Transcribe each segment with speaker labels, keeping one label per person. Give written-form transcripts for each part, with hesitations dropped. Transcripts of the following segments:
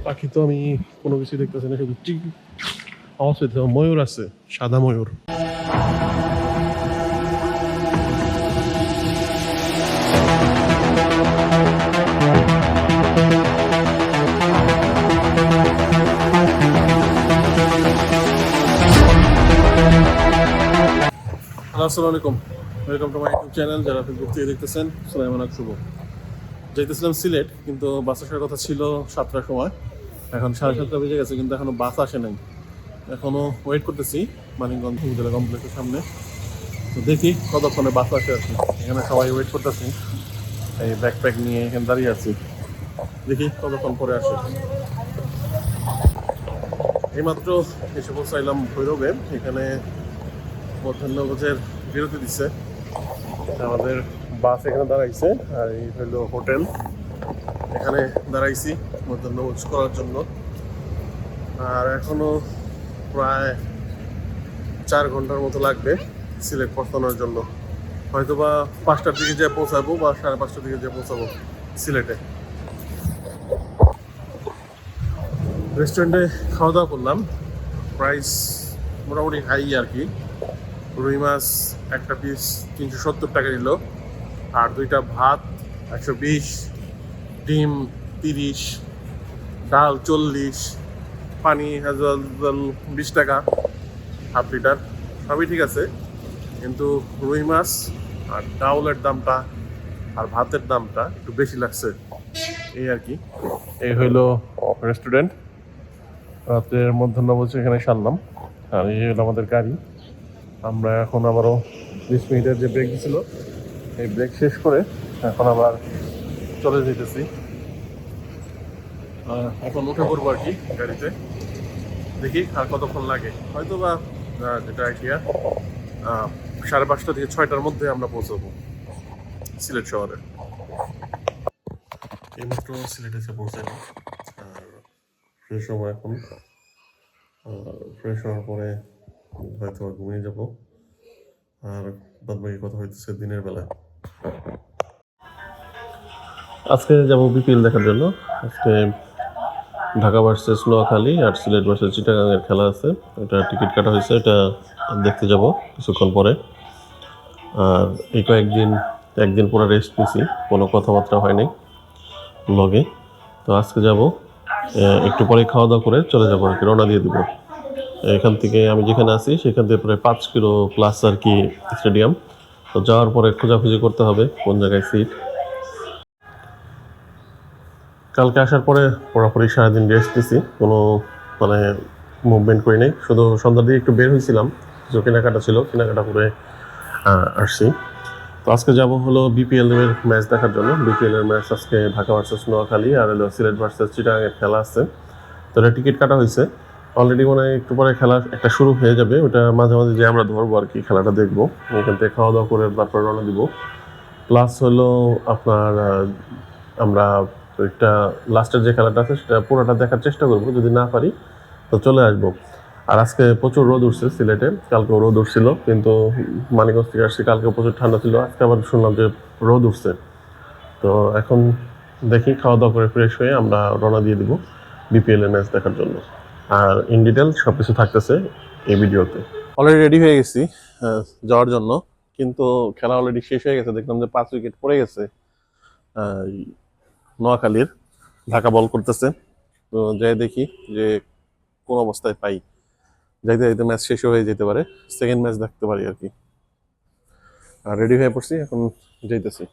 Speaker 1: পাখি তো আমি কোনো কিছু দেখতেছি না, শুধু টিক আওয়াজ হইতে ময়ূর আছে, সাদা ময়ূর। আসসালামু আলাইকুম, welcome to my YouTube channel. যারা ফেসবুক থেকে দেখতেছেন, সুলাইমান শুভ। যাইতেছিলাম সিলেট, কিন্তু বাস আসার কথা ছিল 7টার সময়। এখন 7:30 বেজে গেছে, কিন্তু এখনো বাস আসে নাই। এখনো ওয়েট করতেছি মানিকগঞ্জ উপজেলা কমপ্লেক্সের সামনে। তো দেখি কতক্ষণে বাস আসে আর কি। এখানে সবাই ওয়েট করতেছি, এই ব্যাকপ্যাক নিয়ে এখানে দাঁড়িয়ে আছি। দেখি কতক্ষণ পরে আসে। এইমাত্র এসে পৌঁছাইলাম ভৈরবে। এখানে মধ্যাহ্নভোজের বিরতি দিচ্ছে, আমাদের বাস এখানে দাঁড়াইছে, আর এই হলো হোটেল। এখানে দাঁড়াইছি মধ্যাহ্নভোজ করার জন্য। আর এখনো প্রায় 4 ঘন্টার মতো লাগবে সিলেট পৌঁছানোর জন্য। হয়তো বা 5টার দিকে যেয়ে পৌঁছাবো বা 5:30টার দিকে যেয়ে পৌঁছাবো সিলেটে। রেস্টুরেন্টে খাওয়া দাওয়া করলাম, প্রাইস মোটামুটি হাই আর কি। রুই মাছ একটা পিস 370 টাকা নিল, আর 2টা ভাত 120, ডিম 30, ডাল 40, পানি হাজাল 20 টাকা হাফ লিটার। সবই ঠিক আছে, কিন্তু রুই মাছ আর ডাউলের দামটা আর ভাতের দামটা একটু বেশি লাগছে, এই আর কি। এই হইলো রেস্টুরেন্ট। রাতের মধ্যাহ্নভোজ এখানে সারলাম, আর এই হলো আমাদের গাড়ি। আমরা এখন আবারও 20 মিনিটের যে ব্রেক ছিল, এই ব্রেক শেষ করে এখন আবার চলে যেতেছি। এখন উঠে পড়বো আর কি গাড়িতে। দেখি আর কতক্ষণ লাগে, হয়তো বা যেটা আইডিয়া 5:30 থেকে 6টার মধ্যে আমরা পৌঁছাবো সিলেট শহরে। এইমাত্র সিলেট এসে পৌঁছালাম, আর ফ্রেশ হবো এখন। ফ্রেশ হওয়ার পরে হয়তো ঘুমিয়ে যাব, আর বাদ বাকি কথা হইতেছে দিনের বেলায়। আজকে যাব বিপিএল দেখার জন্য। আজকে ঢাকা ভার্সেস নোয়াখালী আর সিলেট ভার্সেস চিটাগাংয়ের খেলা আছে। এটা টিকিট কাটা হয়েছে, এটা দেখতে যাব কিছুক্ষণ পরে। আর এই একদিন পুরো রেস্ট নিছি, কোনো কথাবার্তা হয়নি ব্লগে। তো আজকে যাব, একটু পরে খাওয়া দাওয়া করে চলে যাবো আর কি, রওনা দিয়ে দিব। এখান থেকে আমি যেখানে আছি সেখান থেকে প্রায় 5 কিলো প্লাস আর কি স্টেডিয়াম। তো যাওয়ার পরে খোঁজাখুঁজি করতে হবে কোন জায়গায় সিট। কালকে আসার পরে পুরোপুরি সারাদিন রেস্ট দিছি, কোনো মানে মুভমেন্ট করি নাই। শুধু সন্ধ্যার দিকে একটু বের হয়েছিলাম, কিছু কেনাকাটা ছিল, কেনাকাটা করে আসছি। তো আজকে যাব হলো বিপিএল এর ম্যাচ দেখার জন্য। বিপিএল এর ম্যাচ আজকে ঢাকা ভার্সেস নোয়াখালী আর হলো সিলেট ভার্সেস চিটাগাংয়ের খেলা আছে। তো এটা টিকিট কাটা হয়েছে অলরেডি, মানে একটু পরে খেলা একটা শুরু হয়ে যাবে। ওটা মাঝে মাঝে যে আমরা ধরবো আর কি, খেলাটা দেখবো। এখান থেকে খাওয়া দাওয়া করে তারপর রওনা দিব। প্লাস হলো আপনার আমরা একটা লাস্টের যে খেলাটা আছে সেটা পুরোটা দেখার চেষ্টা করবো, যদি না পারি তো চলে আসবো। আর আজকে প্রচুর রোদ উঠছে সিলেটে, কালকেও রোদ উঠছিল, কিন্তু মানিকগঞ্জ থেকে আসছি, কালকে প্রচুর ঠান্ডা ছিল, আজকে আবার শুনলাম যে রোদ উঠছে। তো এখন দেখি খাওয়া দাওয়া করে ফ্রেশ হয়ে আমরা রওনা দিয়ে দিব বিপিএল এর ম্যাচ দেখার জন্য। আর ইন ডিটেল সব কিছু থাকতেছে এই ভিডিওতে। অলরেডি রেডি হয়ে গেছি যাওয়ার জন্য, কিন্তু খেলা অলরেডি শেষ হয়ে গেছে। দেখলাম যে 5 উইকেট পড়ে গেছে নোয়াখালীর, ঢাকা বল করতেছে। তো যাই দেখি যে কোন অবস্থায় পাই, যাইতে যাইতে ম্যাচ শেষ হয়ে যেতে পারে, সেকেন্ড ম্যাচ দেখতে পারি আর কি। আর রেডি হয়ে পড়ছি, এখন যাইতেছি।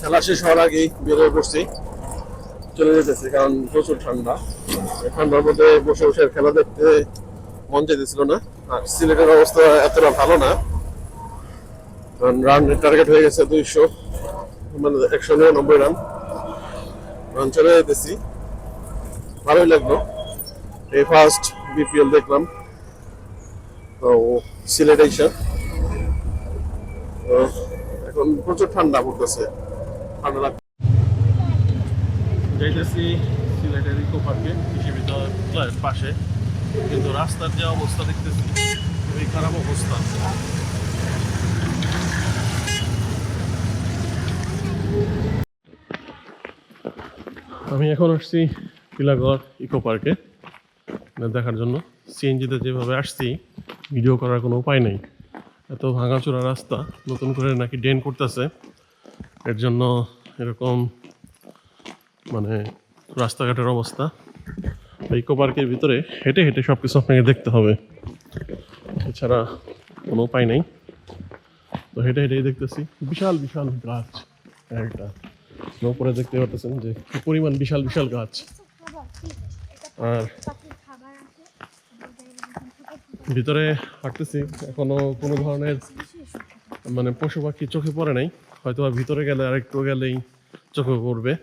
Speaker 1: খেলা শেষ হওয়ার আগেই বের হয়ে পড়ছি, চলে যেতেছি, কারণ প্রচুর ঠান্ডা। ঠান্ডার মধ্যে বসে বসে খেলা দেখতে মন চাইতেছিল না। আর সিলেটের অবস্থা এতটা ভালো না, কারণ রান টার্গেট হয়ে গেছে 200, মানে 199 রান। রান চলে যেতেছি, ভালোই লাগলো। এই ফার্স্ট বিপিএল দেখলাম তো সিলেট এসে। তো এখন প্রচুর ঠান্ডা পড়তেছে, ঠান্ডা লাগছে। যাইতেছি সিলেটের ইকো পার্কে, কৃষি বিদ্যালয়ের পাশে, কিন্তু রাস্তার যে অবস্থা দেখতেছি খুবই খারাপ অবস্থা। আমি এখন আসছি টিলাগড় ইকো পার্কে দেখার জন্য। সিএনজিতে যেভাবে আসছি ভিডিও করার কোনো উপায় নেই, এত ভাঙাচোরা রাস্তা, নতুন করে নাকি ড্রেন করতেছে, এর জন্য এরকম মানে রাস্তাঘাটের অবস্থা। ইকো পার্কের ভিতরে হেঁটে হেঁটে সব কিছু আপনাকে দেখতে হবে, এছাড়া কোনো উপায় নেই। তো হেঁটে হেঁটেই দেখতেছি বিশাল বিশাল গাছ, একটা উপরে দেখতে পাচ্ছেন যে কি পরিমাণ বিশাল বিশাল গাছ। আর ভিতরে হাঁটতেছি, এখনো কোনো ধরনের মানে পশু পাখি চোখে পড়ে নাই, হয়তো ভিতরে গেলে আর একটু গেলেই চোখে পড়বে।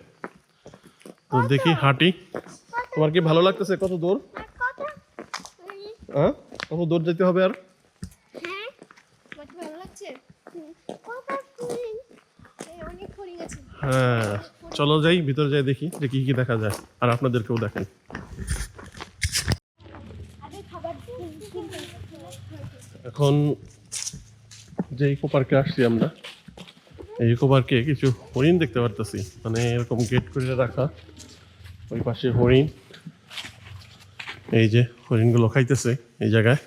Speaker 1: তো দেখি হাঁটি। তোমার কি ভালো লাগতেছে? কত দূর? হ্যাঁ, কত দূর যেতে হবে আর? হ্যাঁ, চলো যাই, ভিতরে যাই, দেখি যে কি কি দেখা যায়, আর আপনাদেরকেও দেখাই। এখন যে ইকো পার্কে আসছি আমরা, এই ইকো পার্কে কিছু হরিণ দেখতে পারতেছি, মানে এরকম গেট করে রাখা, ওই পাশে হরিণ। এই যে হরিণগুলো খাইতেছে এই জায়গায়।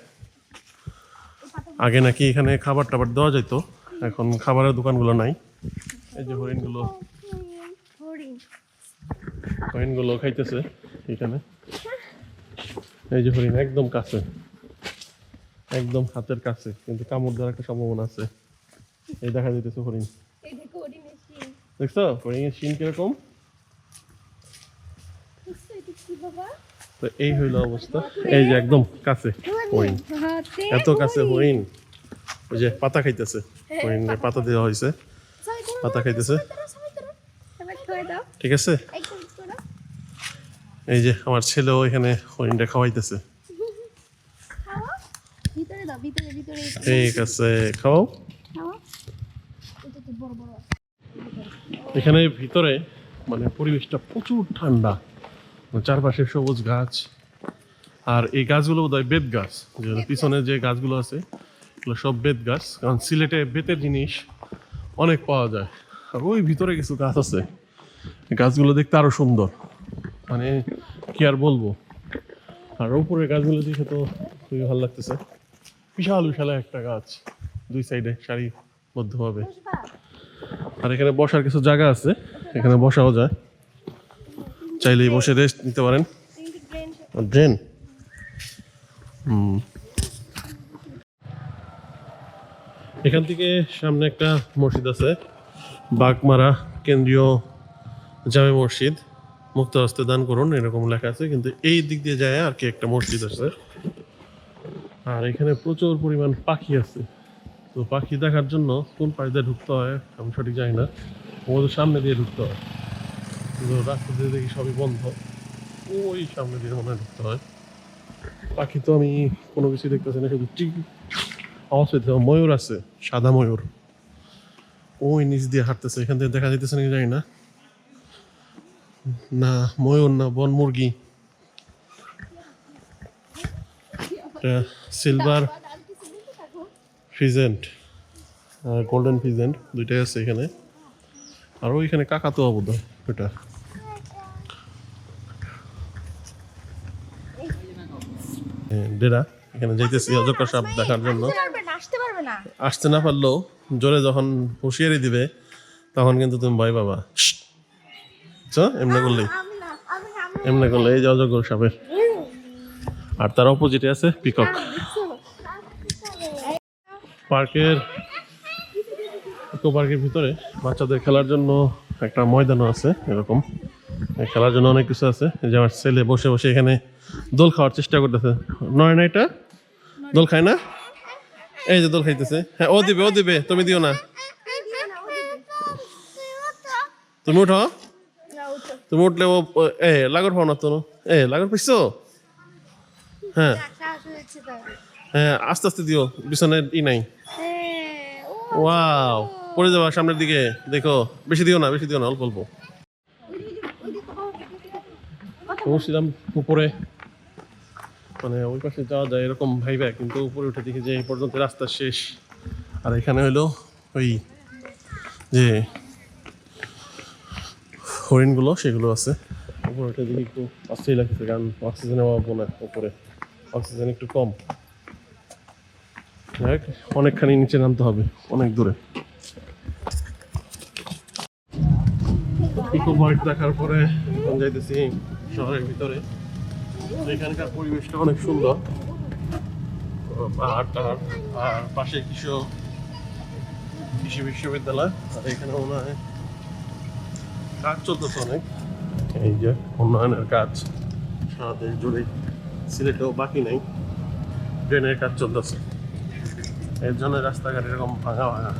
Speaker 1: আগে নাকি এখানে খাবার টাবার দেওয়া যেত, এখন খাবারের দোকানগুলো নাই। এই যে হরিণগুলো হরিণগুলো খাইতেছে এখানে। এই যে হরিণ একদম কাছে, একদম হাতের কাছে, কিন্তু কামড় দেওয়ার একটা সম্ভাবনা আছে। এই দেখা যাইতেছে হরিণ, দেখছো হরিণের শিং কিরকম। তো এই হইল অবস্থা, এই যে একদম কাছে হরিণ, এত কাছে হরিণ। ওই যে পাতা খাইতেছে, হরিণের পাতা দেওয়া হয়েছে, পাতা খাইতেছে। ঠিক আছে, এই যে আমার ছেলেও এখানে হরিণটা খাওয়াইতেছে। ঠিক আছে, খাও। এখানে ভিতরে মানে পরিবেশটা প্রচুর ঠান্ডা, চারপাশে সবুজ গাছ। আর এই গাছগুলো বোধহয় বেত গাছ, যে পিছনে যে গাছগুলো আছে এগুলো সব বেত গাছ, কারণ সিলেটে বেতের জিনিস অনেক পাওয়া যায়। আর ওই ভিতরে কিছু গাছ আছে, গাছগুলো দেখতে আরো সুন্দর, মানে কি আর বলবো। আর উপরে গাছগুলো দেখে তো খুবই ভালো লাগতেছে, বিশাল বিশাল একটা গাছ, দুই সাইডে সারিবদ্ধভাবে। আর এখানে বসার কিছু জায়গা আছে, এখানে বসাও যায়, চাইলেই বসে রেস্ট নিতে পারেন। ড্রেন, এখান থেকে সামনে একটা মসজিদ আছে, বাগমারা কেন্দ্রীয় জামে মসজিদ, মুক্ত হস্তে দান করুন এরকম লেখা আছে, কিন্তু এই দিক দিয়ে যায় আর কি একটা মসজিদ আছে। আর এখানে প্রচুর পরিমাণ পাখি আছে। তো পাখি দেখার জন্য কোন পাশ দিয়ে ঢুকতে হয় আমি সঠিক জানি না, ওদের সামনে দিয়ে ঢুকতে হয়, কিন্তু রাস্তা দিয়ে দেখি সবই বন্ধ, ওই সামনে দিয়ে মনে হয় ঢুকতে হয়। পাখি তো আমি কোনো কিছু দেখতেছি না, শুধু টিক আওয়াজ হইতে, ময়ূর আছে, সাদা ময়ূর, ওই নিচ দিয়ে হাঁটতেছে, এখান থেকে দেখা যাইতেছে নাকি জানি না, না ময়ূর না বন মুরগি। সিলভার ফিজেন্ট আর গোল্ডেন ফিজেন্ট দুইটাই আছে এখানে। আর ওইখানে কাকাতুয়া বোধ হয় ওইটা। ডেরা, এখানে যাইতেছি অজগর সাপ দেখার জন্য। আসতে না পারলেও জোরে যখন হুঁশিয়ারি দিবে তখন কিন্তু তুমি ভয় পাবা। এমনি করলেই, এমনি করলে এই যে অজগর সাপের। আর তার অপোজিটে আছে পিকক। পার্কের ইকো পার্কের ভিতরে বাচ্চাদের খেলার জন্য একটা ময়দানও আছে, এরকম খেলার জন্য অনেক কিছু আছে। যে আমার ছেলে বসে বসে এখানে দোল খাওয়ার চেষ্টা করতেছে। নয় না এটা দোল খায় না? এই যে দোল খাইতেছে। হ্যাঁ, ও দিবে, তুমি দিও না। তুমি উঠো, তুমি উঠলে ও লাগর পাও না তো। লাগর পাইছো? হ্যাঁ হ্যাঁ, আস্তে আস্তে দিও, পিছনে নাই। ওয়াও, পড়ে যাবা সামনের দিকে, দেখো। বেশি দিও না, অল্প অল্প। পৌঁছলাম উপরে, মানে ওই পাশে যাওয়া যায় এরকম ভাইবা, কিন্তু উপরে উঠে দেখি যে এই পর্যন্ত রাস্তা শেষ। আর এখানে হলো ওই যে হরিণগুলো, সেগুলো আছে। উপরে উঠে দেখি একটু অস্থির লাগতেছে, কারণ অক্সিজেন পাবো না, উপরে অক্সিজেন একটু কম। অনেকখানি নিচে নামতে হবে, অনেক দূরে। ইকো পয়েন্ট দেখার পরে এখন যাইতেছি শহরের ভিতরে। এখানকার পরিবেশটা অনেক সুন্দর, পাহাড় টাহাড়, আর পাশে কৃষি বিশ্ববিদ্যালয়। আর এখানে মনে হয় কাজ চলতেছে অনেক, এই যে উন্নয়নের কাজ সারা দেশ জুড়ে, সিলেটেও বাকি নেই, ড্রেনের কাজ চলতেছে। এর জন্য রাস্তাঘাট এরকম ভাঙা ভাঙা।